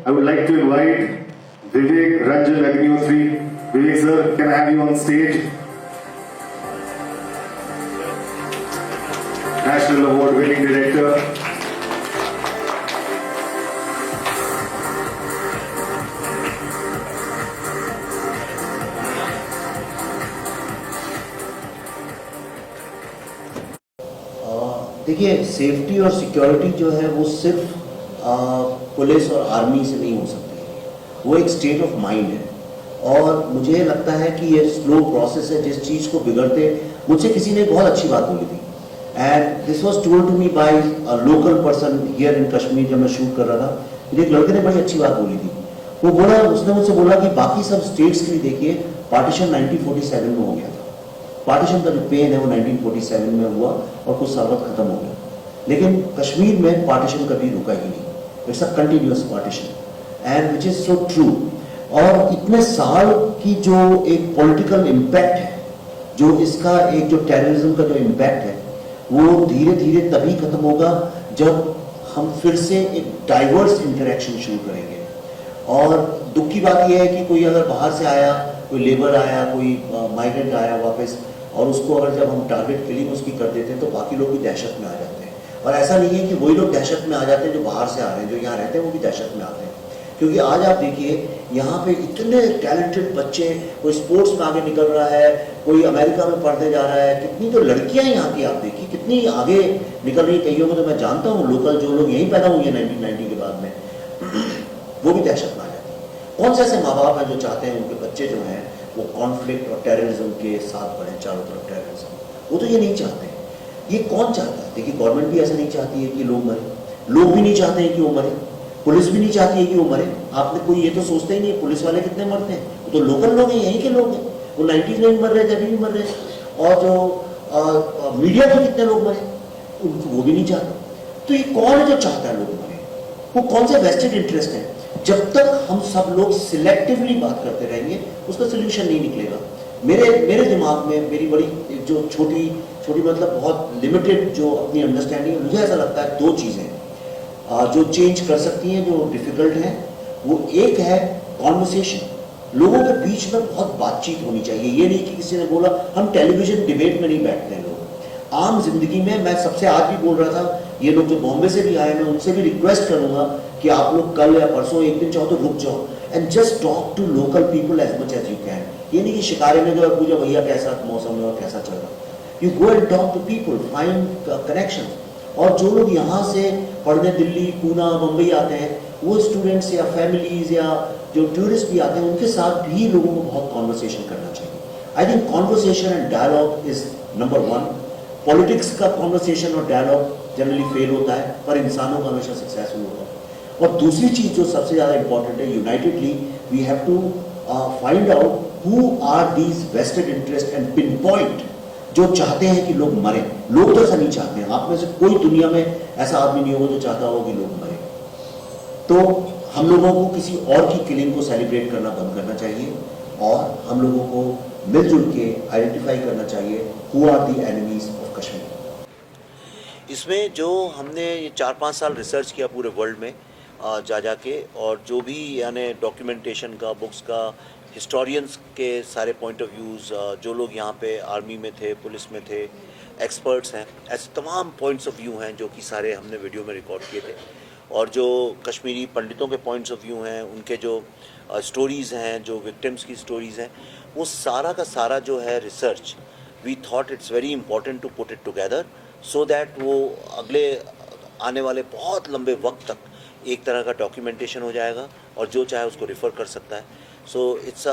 I would like to invite Vivek Ranjan Agnihotri. Vivek sir, can I have you on stage? National Award winning director. देखिए, safety और security जो है वो सिर्फ police और army से नहीं हो सकती है, वो एक स्टेट ऑफ माइंड है। और मुझे लगता है कि ये स्लो प्रोसेस है। जिस चीज़ को बिगड़ते, मुझसे किसी ने बहुत अच्छी बात बोली थी, and this was told to me by a local person here in Kashmir. जब मैं शूट कर रहा था, मुझे एक लड़के ने बड़ी अच्छी बात बोली थी। वो बोला, उसने मुझसे बोला कि बाकी सब स्टेट्स के लिए देखिए, पार्टीशन 1947 में हो गया था। पार्टीशन का जो पेन है वो 1947 में हुआ और कुछ साल बाद खत्म हो गया, लेकिन कश्मीर में पार्टीशन कभी रुका ही नहीं। It's a continuous partition and which is so true. और इतने साल की जो एक पॉलिटिकल इम्पैक्ट है, जो इसका एक जो टेररिज्म का जो इम्पैक्ट है, वो धीरे धीरे तभी खत्म होगा जब हम फिर से एक डाइवर्स इंटरेक्शन शुरू करेंगे। और दुख की बात यह है कि कोई अगर बाहर से आया, कोई लेबर आया, कोई माइग्रेंट आया वापस, और उसको अगर जब हम टारगेट किलिंग उसकी कर देते हैं तो बाकी लोग भी दहशत में आ जाते हैं। और ऐसा नहीं है कि वही लोग दहशत में आ जाते हैं जो बाहर से आ रहे हैं, जो यहाँ रहते हैं वो भी दहशत में आते हैं। क्योंकि आज आप देखिए, यहाँ पे इतने टैलेंटेड बच्चे, कोई स्पोर्ट्स में आगे निकल रहा है, कोई अमेरिका में पढ़ने जा रहा है, कितनी तो लड़कियाँ यहाँ की आप देखिए कितनी आगे निकल रही। कईयों को तो मैं जानता हूँ, लोकल जो लोग यहीं पैदा हुए हैं 1990 के बाद में, वो भी दहशत में आ जाते हैं। कौन से ऐसे माँ बाप हैं जो चाहते हैं उनके बच्चे जो हैं वो कॉन्फ्लिक्ट और टेररिज्म के साथ बढ़े, चारों तरफ टेररिज्म? वो तो ये नहीं चाहते। ये कौन चाहता है? देखिए, गवर्नमेंट भी ऐसा नहीं चाहती है कि लोग मरे, लोग भी नहीं चाहते हैं कि वो मरे, पुलिस भी नहीं चाहती है कि वो मरे। आपने कोई ये तो सोचते ही नहीं है पुलिस वाले कितने मरते हैं, वो तो लोकल लोग हैं, यहीं के लोग हैं। वो 90s में भी मर रहे थे, अभी भी मर रहे हैं। और जो मीडिया पर कितने लोग मरे, उनको वो भी नहीं चाहते। तो ये कौन है जो चाहता है लोग मरे? वो कौन से वेस्टेड इंटरेस्ट है? जब तक हम सब लोग सिलेक्टिवली बात करते रहेंगे, उसका सोल्यूशन नहीं निकलेगा। मेरे दिमाग में मेरी बड़ी जो छोटी मतलब बहुत लिमिटेड जो अपनी अंडरस्टैंडिंग, मुझे ऐसा लगता है दो चीज़ें जो चेंज कर सकती हैं, जो डिफिकल्ट हैं। वो एक है कॉन्वर्सेशन। लोगों के बीच में बहुत बातचीत होनी चाहिए। ये नहीं कि किसी ने बोला, हम टेलीविजन डिबेट में नहीं बैठते हैं लोग। आम जिंदगी में मैं सबसे आज भी बोल रहा था, ये लोग जो बॉम्बे से भी आए, मैं उनसे भी रिक्वेस्ट करूंगा कि आप लोग कल या परसों एक दिन चाहो तो रुक जाओ and just talk to local people as much as you can. ये नहीं कि शिकारे में गए और पूछा भैया कैसा मौसम है और कैसा चल रहा है। You go and talk to people, find connection. और जो लोग यहाँ से पढ़ने दिल्ली, पूना, मुंबई आते हैं, वो स्टूडेंट्स या फैमिलीज या जो टूरिस्ट भी आते हैं, उनके साथ भी लोगों को बहुत कॉन्वर्सेशन करना चाहिए। I think conversation and dialogue is number one. Politics का कॉन्वर्सेशन और डायलॉग जनरली फेल होता है, पर इंसानों का हमेशा सक्सेसफुल होता है। और दूसरी चीज जो सबसे ज़्यादा इंपॉर्टेंट है, unitedly we have to find out who are these vested interest and pinpoint जो चाहते हैं कि लोग मरे। लोग तो ऐसा नहीं चाहते हैं। आप में से कोई दुनिया में ऐसा आदमी नहीं होगा जो चाहता हो कि लोग मरे। तो हम लोगों को किसी और की किलिंग को सेलिब्रेट करना बंद करना चाहिए और हम लोगों को मिलजुल के आइडेंटिफाई करना चाहिए who are the enemies of Kashmir. इसमें जो हमने ये 4-5 साल रिसर्च किया पूरे वर्ल्ड में जा के, और जो भी यानी डॉक्यूमेंटेशन का, बुक्स का, हिस्टोरियंस के सारे पॉइंट ऑफ व्यूज़, जो लोग यहाँ पे आर्मी में थे, पुलिस में थे, एक्सपर्ट्स हैं, ऐसे तमाम पॉइंट्स ऑफ व्यू हैं जो कि सारे हमने वीडियो में रिकॉर्ड किए थे। और जो कश्मीरी पंडितों के पॉइंट्स ऑफ व्यू हैं, उनके जो स्टोरीज़ हैं, जो विक्टिम्स की स्टोरीज़ हैं, वो सारा का सारा जो है research, we thought it's very important to put it together so that वो अगले आने वाले बहुत लंबे वक्त तक एक तरह का डॉक्यूमेंटेशन हो जाएगा और जो चाहे उसको रिफ़र कर सकता है। सो इट्स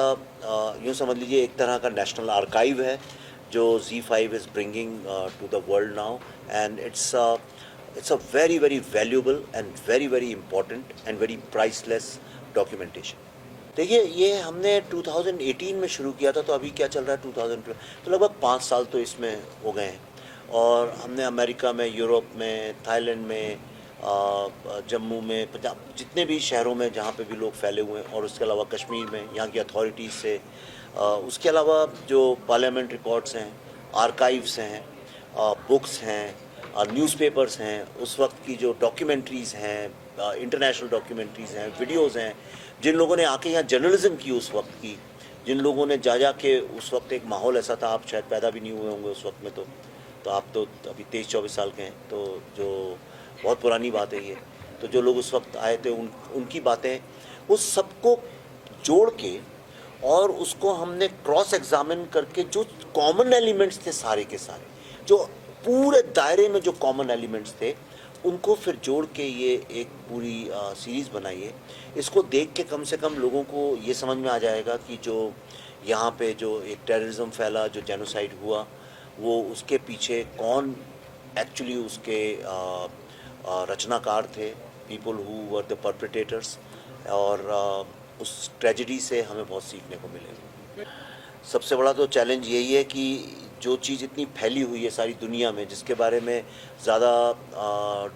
यूँ समझ लीजिए एक तरह का नेशनल आर्काइव है जो ZEE5 is bringing to the world now, and it's a very very valuable and very important and very priceless documentation. देखिए, ये हमने 2018 में शुरू किया था, तो अभी क्या चल रहा है 2012, तो लगभग 5 साल तो इसमें हो गए हैं। और हमने अमेरिका में, यूरोप में, थाईलैंड में, जम्मू में, पंजाब, जितने भी शहरों में जहाँ पे भी लोग फैले हुए हैं, और उसके अलावा कश्मीर में यहाँ की अथॉरिटीज़ से, उसके अलावा जो पार्लियामेंट रिकॉर्ड्स हैं, आर्काइव्स हैं, बुक्स हैं, न्यूज़पेपर्स हैं, उस वक्त की जो डॉक्यूमेंट्रीज़ हैं, इंटरनेशनल डॉक्यूमेंट्रीज़ हैं, वीडियोज़ हैं, जिन लोगों ने आके यहाँ जर्नलिज्म की उस वक्त की, जिन लोगों ने जा के उस वक्त एक माहौल ऐसा था, आप शायद पैदा भी नहीं हुए होंगे उस वक्त में, तो आप तो अभी 23-24 साल के हैं, तो जो बहुत पुरानी बात है ये। तो जो लोग उस वक्त आए थे उनकी बातें, उस सबको जोड़ के और उसको हमने क्रॉस एग्जामिन करके जो कॉमन एलिमेंट्स थे सारे के सारे, जो पूरे दायरे में जो कॉमन एलिमेंट्स थे, उनको फिर जोड़ के ये एक पूरी सीरीज़ बनाई है। इसको देख के कम से कम लोगों को ये समझ में आ जाएगा कि जो यहाँ पे जो एक टेररिज्म फैला, जो जेनोसाइड हुआ, वो उसके पीछे कौन एक्चुअली उसके रचनाकार थे, people who were the perpetrators, और उस ट्रेजेडी से हमें बहुत सीखने को मिलेगा। सबसे बड़ा तो चैलेंज यही है कि जो चीज़ इतनी फैली हुई है सारी दुनिया में, जिसके बारे में ज़्यादा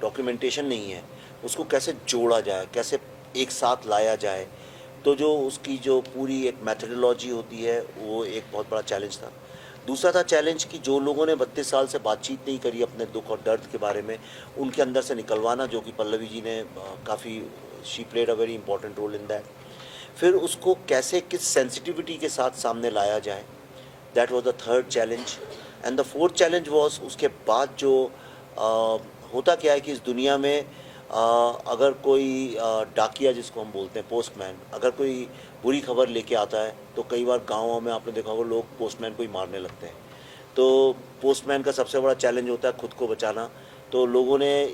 डॉक्यूमेंटेशन नहीं है, उसको कैसे जोड़ा जाए, कैसे एक साथ लाया जाए। तो जो उसकी जो पूरी एक मैथडोलॉजी होती है, वो एक बहुत बड़ा चैलेंज था। दूसरा था चैलेंज कि जो लोगों ने 32 साल से बातचीत नहीं करी अपने दुख और दर्द के बारे में, उनके अंदर से निकलवाना, जो कि पल्लवी जी ने काफ़ी, she played a very important role in that. फिर उसको कैसे किस सेंसिटिविटी के साथ सामने लाया जाए, that was the third challenge. And the fourth challenge was उसके बाद जो होता क्या है कि इस दुनिया में अगर कोई डाकिया जिसको हम बोलते हैं, पोस्टमैन, अगर कोई बुरी खबर लेके आता है, तो कई बार गाँवों में आपने देखा होगा लोग पोस्टमैन को ही मारने लगते हैं। तो पोस्टमैन का सबसे बड़ा चैलेंज होता है खुद को बचाना। तो लोगों ने,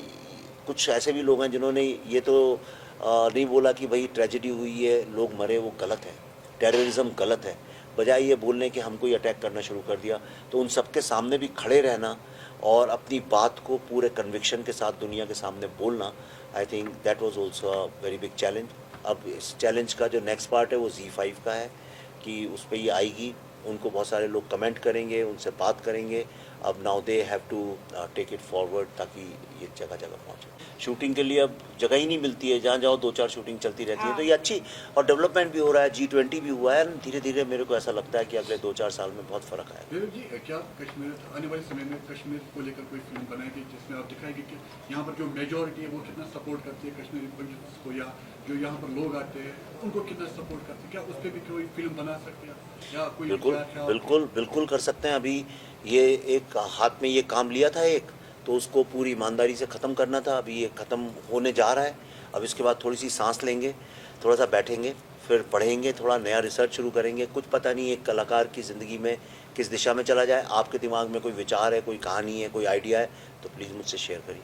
कुछ ऐसे भी लोग हैं जिन्होंने ये तो नहीं बोला कि भाई ट्रेजेडी हुई है, लोग मरे, वो गलत है, टेररिज्म गलत है, बजाय ये बोलने कि हमको ही अटैक करना शुरू कर दिया। तो उन सबके सामने भी खड़े रहना और अपनी बात को पूरे कन्विक्शन के साथ दुनिया के सामने बोलना, I think that was also a very big challenge. अब इस चैलेंज का जो नेक्स्ट पार्ट है वो Z5 का है कि उस पर ये आएगी, उनको बहुत सारे लोग कमेंट करेंगे, उनसे बात करेंगे। अब now they have to take it forward, ताकि ये जगह जगह पहुँचे। शूटिंग के लिए अब जगह ही नहीं मिलती है, जहाँ जाओ 2-4 शूटिंग चलती रहती है। तो ये अच्छी, और डेवलपमेंट भी हो रहा है, G20 भी हुआ है, धीरे धीरे मेरे को ऐसा लगता है कि अगले 2-4 साल में बहुत फ़र्क आएगा। देव जी, क्या कश्मीर आने वाले समय में कश्मीर को लेकर कोई फिल्म बनाएगी जिसमें आप दिखाएंगे कि यहाँ पर जो मेजॉरिटी है वो कितना सपोर्ट करती है कश्मीरी पंडित्स को, या जो यहाँ पर लोग आते हैं उनको कितना सपोर्ट करते हैं? क्या उस पर भी कोई फिल्म बना सकते हैं या कोई? बिल्कुल कर सकते हैं। अभी ये एक हाथ में ये काम लिया था एक, तो उसको पूरी ईमानदारी से ख़त्म करना था। अभी ये ख़त्म होने जा रहा है। अब इसके बाद थोड़ी सी सांस लेंगे, थोड़ा सा बैठेंगे, फिर पढ़ेंगे, थोड़ा नया रिसर्च शुरू करेंगे। कुछ पता नहीं एक कलाकार की ज़िंदगी में किस दिशा में चला जाए। आपके दिमाग में कोई विचार है, कोई कहानी है, कोई आइडिया है, तो प्लीज़ मुझसे शेयर करिए।